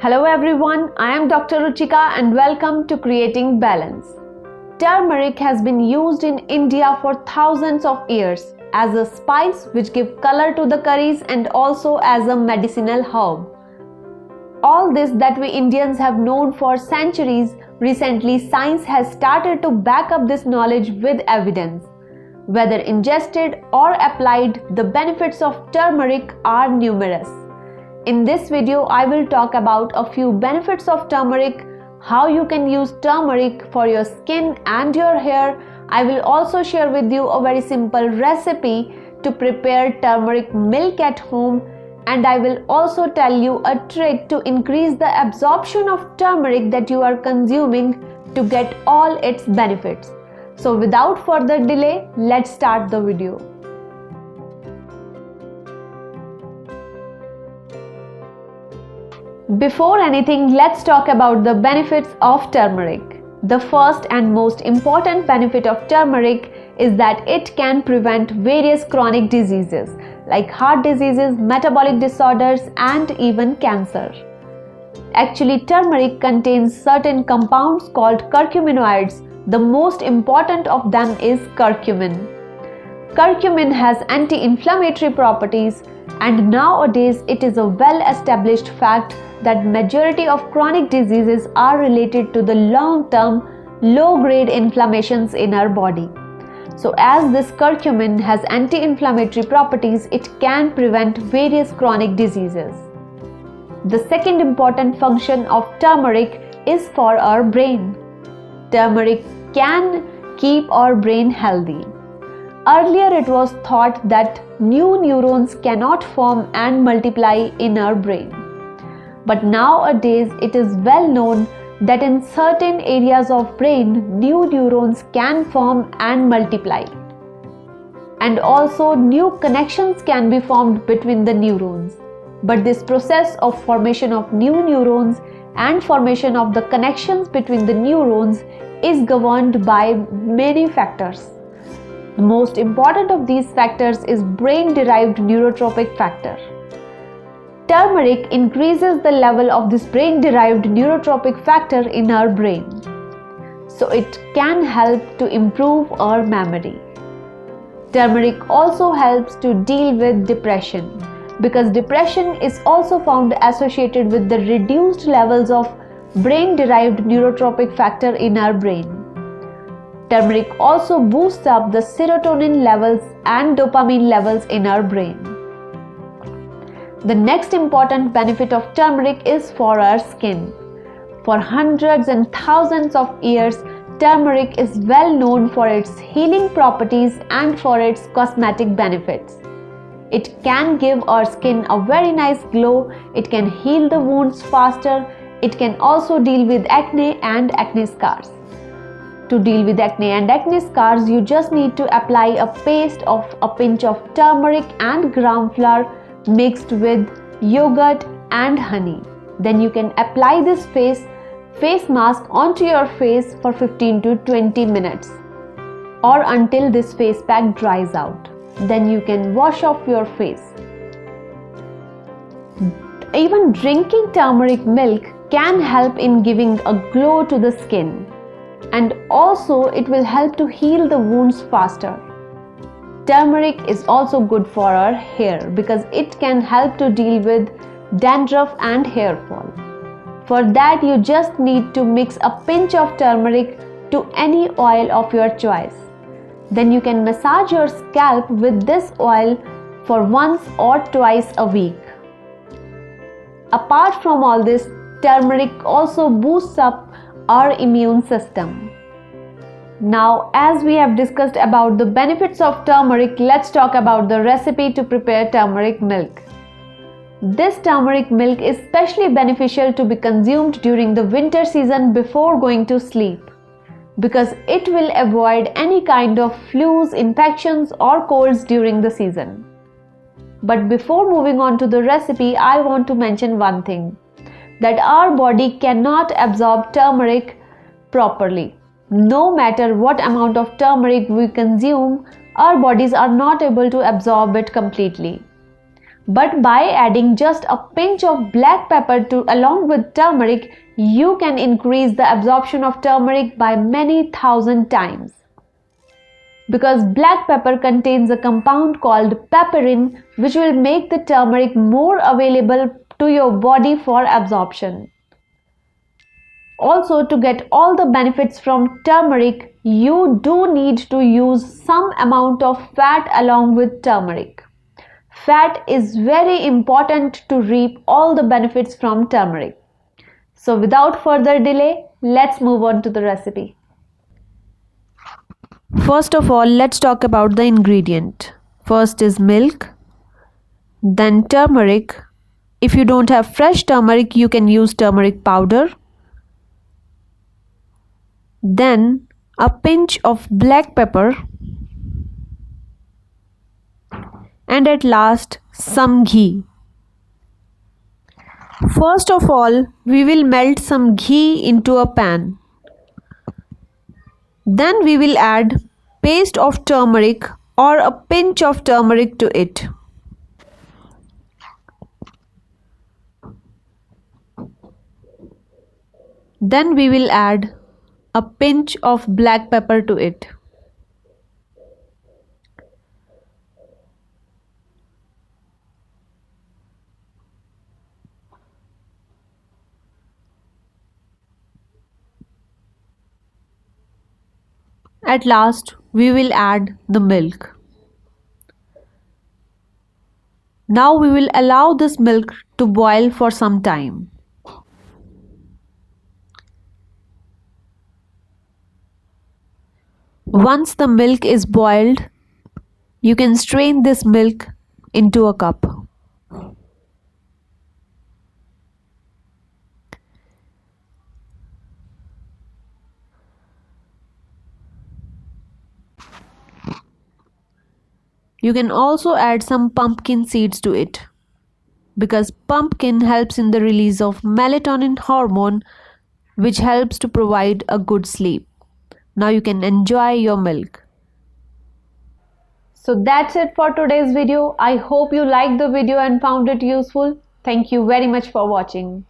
Hello everyone, I am Dr. Ruchika and welcome to Creating Balance. Turmeric has been used in India for thousands of years as a spice which gives color to the curries and also as a medicinal herb. All this that we Indians have known for centuries, recently science has started to back up this knowledge with evidence. Whether ingested or applied, the benefits of turmeric are numerous. In this video, I will talk about a few benefits of turmeric, how you can use turmeric for your skin and your hair. I will also share with you a very simple recipe to prepare turmeric milk at home, and I will also tell you a trick to increase the absorption of turmeric that you are consuming to get all its benefits. So without further delay, let's start the video. Before anything, let's talk about the benefits of turmeric. The first and most important benefit of turmeric is that it can prevent various chronic diseases like heart diseases, metabolic disorders, and even cancer. Actually, turmeric contains certain compounds called curcuminoids. The most important of them is curcumin. Curcumin has anti-inflammatory properties, and nowadays it is a well-established fact that majority of chronic diseases are related to the long-term, low-grade inflammations in our body. So as this curcumin has anti-inflammatory properties, it can prevent various chronic diseases. The second important function of turmeric is for our brain. Turmeric can keep our brain healthy. Earlier it was thought that new neurons cannot form and multiply in our brain. But nowadays it is well known that in certain areas of brain, new neurons can form and multiply. And also new connections can be formed between the neurons. But this process of formation of new neurons and formation of the connections between the neurons is governed by many factors. The most important of these factors is brain-derived neurotrophic factor. Turmeric increases the level of this brain-derived neurotrophic factor in our brain. So it can help to improve our memory. Turmeric also helps to deal with depression because depression is also found associated with the reduced levels of brain-derived neurotrophic factor in our brain. Turmeric also boosts up the serotonin levels and dopamine levels in our brain. The next important benefit of turmeric is for our skin. For hundreds and thousands of years, turmeric is well known for its healing properties and for its cosmetic benefits. It can give our skin a very nice glow, it can heal the wounds faster, it can also deal with acne and acne scars. To deal with acne and acne scars, you just need to apply a paste of a pinch of turmeric and gram flour mixed with yogurt and honey. Then you can apply this face mask onto your face for 15 to 20 minutes or until this face pack dries out. Then you can wash off your face. Even drinking turmeric milk can help in giving a glow to the skin, and also it will help to heal the wounds faster. Turmeric is also good for our hair because it can help to deal with dandruff and hair fall. For that, you just need to mix a pinch of turmeric to any oil of your choice. Then you can massage your scalp with this oil for once or twice a week. Apart from all this, turmeric also boosts up our immune system. Now, as we have discussed about the benefits of turmeric, let's talk about the recipe to prepare turmeric milk. This turmeric milk is especially beneficial to be consumed during the winter season before going to sleep because it will avoid any kind of flus, infections or colds during the season. But before moving on to the recipe, I want to mention one thing, that our body cannot absorb turmeric properly. No matter what amount of turmeric we consume, our bodies are not able to absorb it completely. But by adding just a pinch of black pepper along with turmeric, you can increase the absorption of turmeric by many thousand times. Because black pepper contains a compound called piperine, which will make the turmeric more available to your body for absorption. Also, to get all the benefits from turmeric, you do need to use some amount of fat along with turmeric. Fat is very important to reap all the benefits from turmeric. So without further delay, let's move on to the recipe. First of all, let's talk about the ingredient. First is milk, then turmeric. If you don't have fresh turmeric, you can use turmeric powder. Then a pinch of black pepper. And at last, some ghee. First of all, we will melt some ghee into a pan. Then we will add paste of turmeric or a pinch of turmeric to it. Then we will add a pinch of black pepper to it. At last, we will add the milk. Now we will allow this milk to boil for some time. Once the milk is boiled, you can strain this milk into a cup. You can also add some pumpkin seeds to it, because pumpkin helps in the release of melatonin hormone, which helps to provide a good sleep. Now you can enjoy your milk. So that's it for today's video. I hope you liked the video and found it useful. Thank you very much for watching.